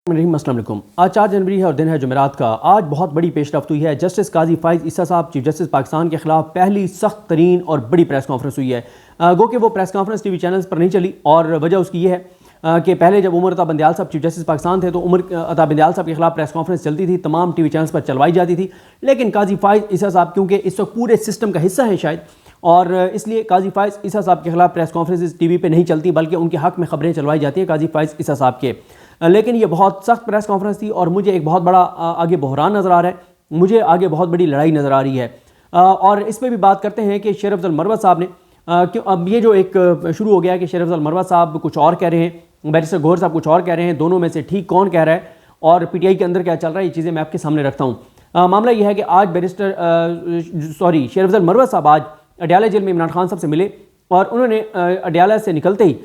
अस्सलाम वालेकुम। आज 4 जनवरी है और दिन है जुमेरात का। आज बहुत बड़ी पेशरफ्त हुई है। जस्टिस काजी फ़ाइज़ ईसा साहब चीफ जस्टिस पाकिस्तान के खिलाफ पहली सख्त तरीन और बड़ी प्रेस कॉन्फ्रेंस हुई है। गो कि वो प्रेस कॉन्फ्रेंस टीवी चैनल्स पर नहीं चली और वजह उसकी ये है कि पहले जब उमर अता बंदयाल साहब चीफ जस्टिस पाकिस्तान थे तो उमर अता बंदयाल साहब के खिलाफ प्रेस कॉन्फ्रेंस चलती थी, तमाम टीवी चैनल्स पर चलवाई जाती थी। लेकिन काजी फ़ाइज़ ईसा साहब क्योंकि इस वक्त पूरे सिस्टम का हिस्सा है शायद, और इसलिए काजी फ़ाइज़ ईसा साहब के खिलाफ प्रेस कॉन्फ्रेंस टीवी पे नहीं चलती बल्कि उनके हक़ में खबरें चलवाई जाती हैं काजी फ़ाइज़ ईसा साहब के। लेकिन ये बहुत सख्त प्रेस कॉन्फ्रेंस थी और मुझे एक बहुत बड़ा आगे बहरान नज़र आ रहा है, मुझे आगे बहुत बड़ी लड़ाई नज़र आ रही है। और इस पर भी बात करते हैं कि शेर अफजल मरवत साहब ने क्यों अब ये जो एक शुरू हो गया कि शेर अफजल मरवत साहब कुछ और कह रहे हैं, बैरिस्टर गौहर साहब कुछ और कह रहे हैं, दोनों में से ठीक कौन कह रहा है और पीटीआई के अंदर क्या चल रहा है, ये चीज़ें मैं आपके सामने रखता हूँ। मामला यह है कि आज शेर अफजल मरवत साहब आज अडयाला जेल में इमरान खान साहब से मिले और उन्होंने अडयाला से निकलते ही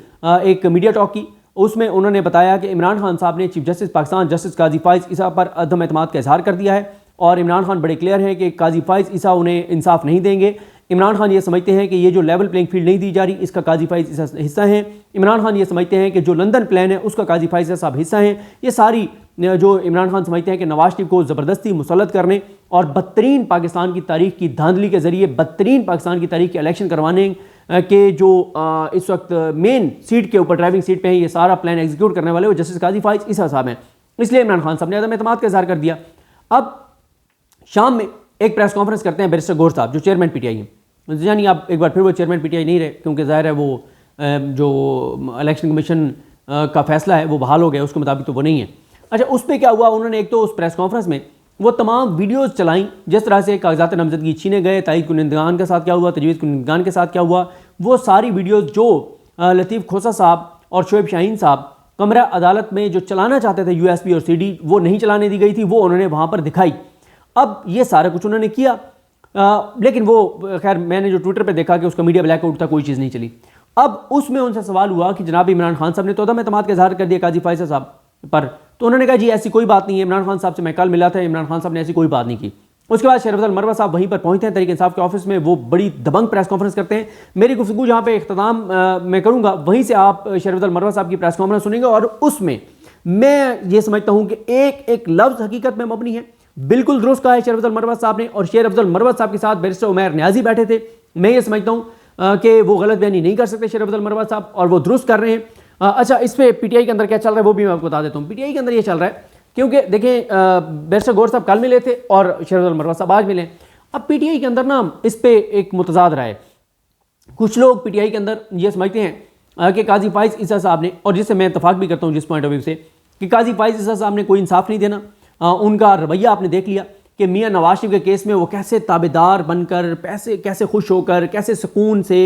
एक मीडिया टॉक की। उसमें उन्होंने बताया कि इमरान खान साहब ने चीफ जस्टिस पाकिस्तान जस्टिस काजी फ़ाइज़ ईसा पर अदम एतमाद का इजहार कर दिया है और इमरान खान बड़े क्लियर हैं कि काजी फ़ाइज़ ईसा उन्हें इंसाफ नहीं देंगे। इमरान खान ये समझते हैं कि ये जो लेवल प्लेइंग फील्ड नहीं दी जा रही इसका काजी फ़ाइज़ ईसा हिस्सा हैं। इमरान खान ये समझते हैं कि जो लंदन प्लान है उसका काजी फ़ाइज़ ईसा साहब हिस्सा हैं। ये सारी जो इमरान खान समझते हैं कि नवाज शरीफ को ज़बरदस्ती मुसल्लत करने और बदतरीन पाकिस्तान की तारीख की धांधली के ज़रिए बदतरीन पाकिस्तान की तारीख के इलेक्शन करवाने के जो इस वक्त मेन सीट के ऊपर ड्राइविंग सीट पे है, ये सारा प्लान एग्जीक्यूट करने वाले वो जस्टिस काजी फ़ाइज़ ईसा साहब हैं। इसलिए इमरान खान साहब ने अदम एतमाद का इजहार कर दिया। अब शाम में एक प्रेस कॉन्फ्रेंस करते हैं बैरिस्टर गौहर साहब जो चेयरमैन पीटीआई हैं। यानी आप एक बार फिर वो चेयरमैन पीटीआई नहीं रहे क्योंकि ज़ाहिर है वो जो इलेक्शन कमीशन का फैसला है वो बहाल हो गया, उसके मुताबिक तो वो नहीं है। अच्छा, उस पर क्या हुआ, उन्होंने एक तो उस प्रेस कॉन्फ्रेंस में वो तमाम वीडियोज़ चलाई जिस तरह से कागजात नामजदगी छीने गए, तायद कुनिंदगान के साथ क्या हुआ, तजवीज़ कुनिंदगान के साथ क्या हुआ, वो सारी वीडियोज़ जो लतीफ़ खोसा साहब और शोएब शाहीन साहब कमरा अदालत में जो चलाना चाहते थे यूएसबी और सीडी, वो नहीं चलाने दी गई थी, वो उन्होंने वहाँ पर दिखाई। अब ये सारा कुछ उन्होंने किया, लेकिन वो खैर मैंने जो ट्विटर पर देखा कि उसका मीडिया ब्लैकआउट था, कोई चीज़ नहीं चली। अब उसमें उनसे सवाल हुआ कि जनाब इमरान खान साहब ने तो अदम एतमाद का इजहार कर दिया काजी फ़ाइज़ साहब पर, तो उन्होंने कहा जी ऐसी कोई बात नहीं है, इमरान खान साहब से मैं कल मिला था, इमरान खान साहब ने ऐसी कोई बात नहीं की। उसके बाद शेर अफजल मरवत साहब वहीं पर पहुंचते हैं तहरीक इंसाफ के ऑफिस में, वो बड़ी दबंग प्रेस कॉन्फ्रेंस करते हैं। मेरी गुफ्तगू जहाँ पे इख्तिताम मैं करूँगा वहीं से आप शेर अफजल मरवत साहब की प्रेस कॉन्फ्रेंस सुनेंगे और उसमें मैं ये समझता हूँ कि एक एक लफ्ज़ हकीकत में मबनी है। बिल्कुल दुरुस्त कहा है शेर अफजल मरवत साहब ने, और शेर अफजल मरवत साहब के साथ बैरिस्टर उमैर न्याजी बैठे थे। मैं ये समझता हूँ कि वो गलत बयानी नहीं कर सकते शेर अफजल मरवत साहब, और वो दुरुस्त कर रहे हैं। अच्छा, इस पर पीटीआई के अंदर क्या चल रहा है वो भी मैं आपको बता देता हूँ। पीटीआई के अंदर ये चल रहा है क्योंकि देखें बैरिस्टर गौहर साहब कल मिले थे और शेर अफजल मरवत साहब आज मिले। अब पीटीआई के अंदर ना इस पर एक मुतजाद रहा है। कुछ लोग पीटीआई के अंदर ये समझते हैं कि काजी फ़ाइज़ ईसा साहब ने, और जिससे मैं इतफाक भी करता हूँ जिस पॉइंट ऑफ व्यू से, कि काजी फ़ाइज़ ईसा साहब ने कोई इंसाफ नहीं देना। उनका रवैया आपने देख लिया कि मियाँ नवाज शरीफ के केस में वो कैसे ताबेदार बनकर, कैसे खुश होकर, कैसे सुकून से,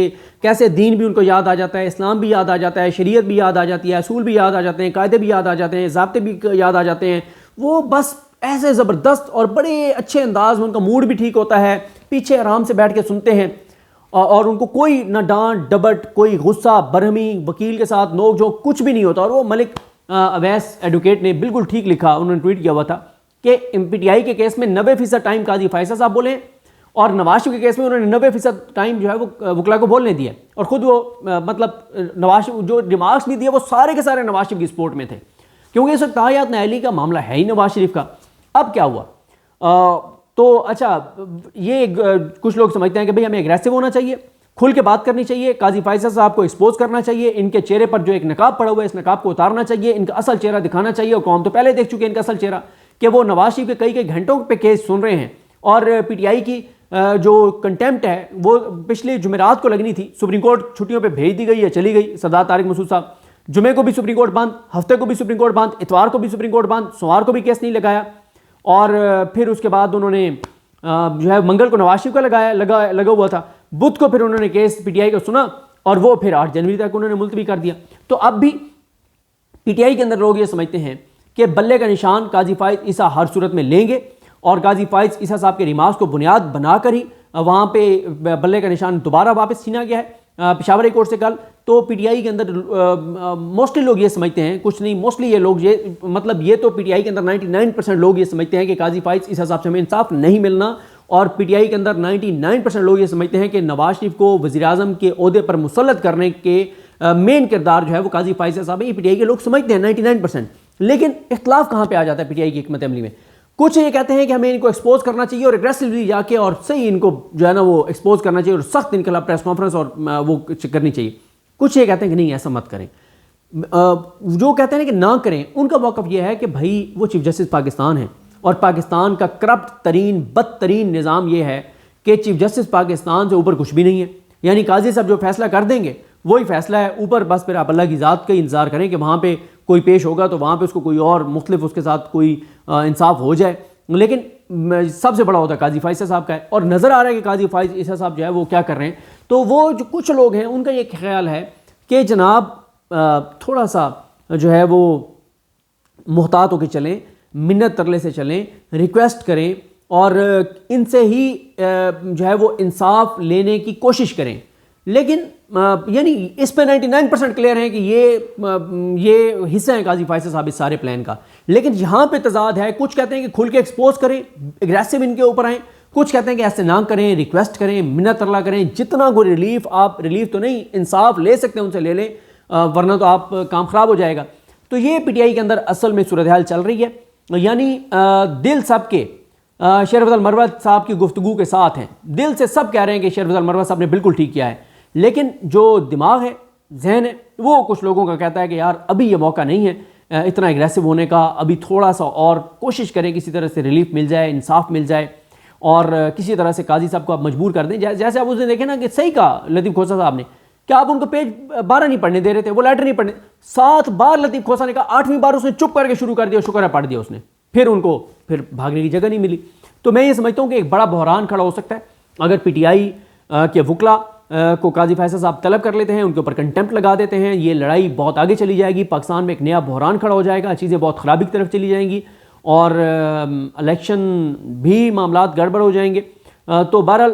कैसे दीन भी उनको याद आ जाता है, इस्लाम भी याद आ जाता है, शरीयत भी याद आ जाती है, असूल भी याद आ जाते हैं, कायदे भी याद आ जाते हैं, ज़ाब्ते भी याद आ जाते हैं। वो बस ऐसे ज़बरदस्त और बड़े अच्छे अंदाज में, उनका मूड भी ठीक होता है, पीछे आराम से बैठ के सुनते हैं और उनको कोई ना डांट डबट, कोई गुस्सा बरहमी, वकील के साथ नोक झोंक कुछ भी नहीं होता। और वो मलिक अवैस एडवोकेट ने बिल्कुल ठीक लिखा, उन्होंने ट्वीट किया हुआ था कि पीटीआई के केस में 90% टाइम काजी फ़ाइज़ साहब बोले और नवाज शरीफ के केस में उन्होंने 90% टाइम जो है वो वकला को बोलने दिया, और ख़ुद वो मतलब नवाज जो रिमार्क्स भी दिए वो सारे के सारे नवाज शरीफ की सपोर्ट में थे, क्योंकि इस वक्त तायात न्यायालय का मामला है ही नवाज शरीफ का। अब क्या हुआ, तो अच्छा ये कुछ लोग समझते हैं कि भाई हमें एग्रेसिव होना चाहिए, खुल के बात करनी चाहिए, काजी फ़ाइज़ साहब को एक्सपोज करना चाहिए, इनके चेहरे पर जो एक नकाब पड़ा हुआ है इस नकाब को उतारना चाहिए, इनका असल चेहरा दिखाना चाहिए। और कौम तो पहले देख चुके हैं इनका असल चेहरा कि वो नवाज शरीफ के कई घंटों पे केस सुन रहे हैं, और पीटीआई की जो कंटेम्प्ट है वो पिछले जुमेरात को लगनी थी, सुप्रीम कोर्ट छुट्टियों पे भेज दी गई है, चली गई सरदार तारिक मसूद साहब। जुमे को भी सुप्रीम कोर्ट बंद, हफ्ते को भी सुप्रीम कोर्ट बंद, इतवार को भी सुप्रीम कोर्ट बंद, सोमवार को भी केस नहीं लगाया, और फिर उसके बाद उन्होंने जो है मंगल को नवाज शरीफ का लगा हुआ था, बुध को फिर उन्होंने केस पीटीआई को सुना और वो फिर 8 जनवरी तक उन्होंने मुलतवी कर दिया। तो अब भी पीटीआई के अंदर लोग ये समझते हैं कि बल्ले का निशान काजी फ़ाइज़ ईसा हर सूरत में लेंगे, और काजी फ़ाइज़ ईसा साहब के रिमार्क्स को बुनियाद बनाकर ही वहाँ पे बल्ले का निशान दोबारा वापस छीना गया है पेशावर हाई कोर्ट से कल। तो पीटीआई के अंदर मोस्टली लोग ये समझते हैं, कुछ नहीं मोस्टली ये लोग ये मतलब ये तो पीटीआई के अंदर 99% लोग ये समझते हैं कि काजी फ़ाइज़ ईसा साहब से हमें इंसाफ नहीं मिलना, और पीटीआई के अंदर 99% लोग ये समझते हैं कि नवाज शरीफ को वज़ीर-ए-आज़म के ओहदे पर मुसल्लत करने के मेन किरदार जो है वो काजी फ़ाइज़ साहब है। ये पीटीआई के लोग समझते हैं 99%। लेकिन इख्तलाफ कहाँ पे आ जाता है पीटीआई की हिकमत अमली में? कुछ ये कहते हैं कि हमें इनको एक्सपोज करना चाहिए और एग्रेसिवली जाके और सही इनको जो है ना वो एक्सपोज करना चाहिए और सख्त इनके खिलाफ प्रेस कॉन्फ्रेंस और वो करनी चाहिए। कुछ ये कहते हैं कि नहीं ऐसा मत करें। जो कहते हैं कि ना करें, उनका मौक़िफ़ ये है कि भाई वो चीफ जस्टिस पाकिस्तान है और पाकिस्तान का करप्ट तरीन बदतरीन निज़ाम ये है कि चीफ जस्टिस पाकिस्तान से ऊपर कुछ भी नहीं है। यानी काजी साहब जो फैसला कर देंगे वही फैसला है, ऊपर बस फिर आप अल्लाह की ज़ात का इंतज़ार करें कि वहाँ पे कोई पेश होगा तो वहाँ पे उसको कोई और मुख्तलिफ उसके साथ कोई इंसाफ हो जाए। लेकिन सबसे बड़ा होता काजी फाइज़ साहब का है और नज़र आ रहा है कि काजी फाइज़ ईसा साहब जो है वो क्या कर रहे हैं। तो वो जो कुछ लोग हैं उनका ये ख्याल है कि जनाब थोड़ा सा जो है वो मुहतात होकर चलें, मिन्नत तरले से चलें, रिक्वेस्ट करें और इनसे ही जो है वो इंसाफ लेने की कोशिश करें। लेकिन यानी इस पे 99% क्लियर है कि ये हिस्सा है काजी फाइज़ साहब इस सारे प्लान का। लेकिन यहाँ पे तजाद है, कुछ कहते हैं कि खुल के एक्सपोज करें, एग्रेसिव इनके ऊपर आएँ, कुछ कहते हैं कि ऐसे ना करें, रिक्वेस्ट करें, मिन्नत तरला करें, जितना कोई रिलीफ आप रिलीफ तो नहीं इंसाफ ले सकते हैं उनसे ले लें, वरना तो आप काम ख़राब हो जाएगा। तो ये पीटीआई के अंदर असल में सूरत हाल चल रही है। यानी दिल सब के शेर अफजल मरवत साहब की गुफ्तगू के साथ हैं, दिल से सब कह रहे हैं कि शेर अफजल मरवत साहब ने बिल्कुल ठीक किया है, लेकिन जो दिमाग है, जहन है, वो कुछ लोगों का कहता है कि यार अभी ये मौका नहीं है इतना एग्रेसिव होने का, अभी थोड़ा सा और कोशिश करें किसी तरह से रिलीफ मिल जाए, इंसाफ मिल जाए और किसी तरह से काजी साहब को आप मजबूर कर दें। जैसे आप उसने देखे ना कि सही कहा लतीफ़ खोसा साहब ने, क्या आप उनको पेज 12 नहीं पढ़ने दे रहे थे, वो लेटर नहीं पढ़ने, 7 बार लतीफ़ खोसा ने कहा, 8वीं बार उसने चुप करके शुरू कर दिया, शुक्र है पढ़ दिया उसने, फिर उनको फिर भागने की जगह नहीं मिली। तो मैं ये समझता हूँ कि एक बड़ा बहरान खड़ा हो सकता है अगर पीटीआई के वकला को काजी फाइज़ साहब तलब कर लेते हैं, उनके ऊपर कंटेम्प्ट लगा देते हैं, ये लड़ाई बहुत आगे चली जाएगी, पाकिस्तान में एक नया बहरान खड़ा हो जाएगा, चीज़ें बहुत ख़राबी की तरफ चली जाएंगी और इलेक्शन भी मामलात गड़बड़ हो जाएंगे। तो बहरहाल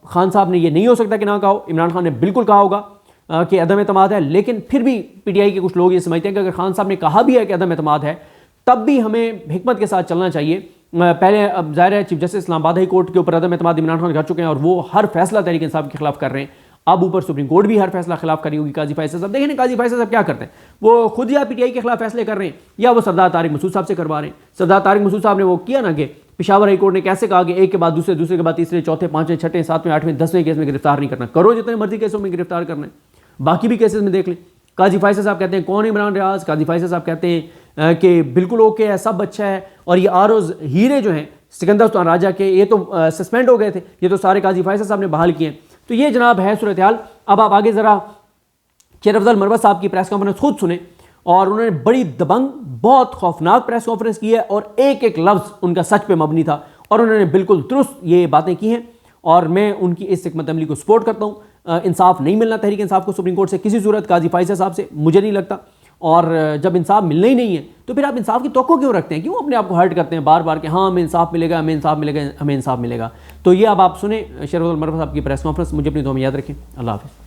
खान साहब ने ये नहीं हो सकता कि ना कहा हो, इमरान खान ने बिल्कुल कहा होगा कि अदम एतमाद है, लेकिन फिर भी पीटीआई के कुछ लोग ये समझते हैं कि अगर खान साहब ने कहा भी है कि अदम एतमाद है, तब भी हमें हिकमत के साथ चलना चाहिए। पहले अब ज़ाहिर है chief justice Islamabad high court के ऊपर अदम एतमाद इमरान खान कर चुके हैं और वो हर फैसला तहरीक इंसाफ के खिलाफ कर रहे हैं, अब ऊपर सुप्रीम कोर्ट भी हर फैसला खिलाफ करी होगी काजी फाइज़ साहब। देखें काजी फाइज़ साहब क्या करते हैं, वो खुद या पीटीआई के खिलाफ फैसले कर रहे हैं या वो सरदार तारिक मसूद साहब से करवा रहे हैं। सरदार तारिक मसूद साहब ने वो किया ना कि पेशावर हाई कोर्ट ने कैसे कहा कि एक के बाद दूसरे, दूसरे के बाद तीसरे, चौथे, पाँचवें, छठे, सातवें, आठवें, 10वें केस में गिरफ्तार नहीं करना, करो जितने मर्जी केसों में गिरफ्तार करना है, बाकी भी केसेस में देख लें। काजी फाइज़ साहब कहते हैं कौन इमरान रियाज, काजी फाइज़ साहब कहते हैं कि बिल्कुल ओके है, सब अच्छा है, और ये आरोज हीरे जो हैं सिकंदर सुल्तान राजा के, ये तो सस्पेंड हो गए थे, ये तो सारे काजी फाइज़ साहब ने बहाल किए हैं। तो ये जनाब है सूरत हाल। अब आप आगे ज़रा शेर अफजल मरवत साहब की प्रेस कॉन्फ्रेंस खुद सुने, और उन्होंने बड़ी दबंग बहुत खौफनाक प्रेस कॉन्फ्रेंस की है और एक एक लफ्ज़ उनका सच पे मबनी था और उन्होंने बिल्कुल दुरुस्त ये बातें की हैं और मैं उनकी इस हिकमत अमली को सपोर्ट करता हूँ। इंसाफ नहीं मिलना तहरीक इंसाफ को सुप्रीम कोर्ट से किसी सूरत काजी फाइज़ साहब से, मुझे नहीं लगता, और जब इंसाफ मिलना ही नहीं है तो फिर आप इंसाफ की तवक्को क्यों रखते हैं, क्यों अपने आप को हर्ट करते हैं बार बार कि हाँ हमें इंसाफ मिलेगा, हमें इंसाफ मिलेगा, हमें इंसाफ मिलेगा। तो ये अब आप सुने शेर अफजल मरवत साहब की प्रेस कॉन्फ्रेंस, मुझे अपनी दुआ में याद रखें। अल्लाह हाफ़िज़।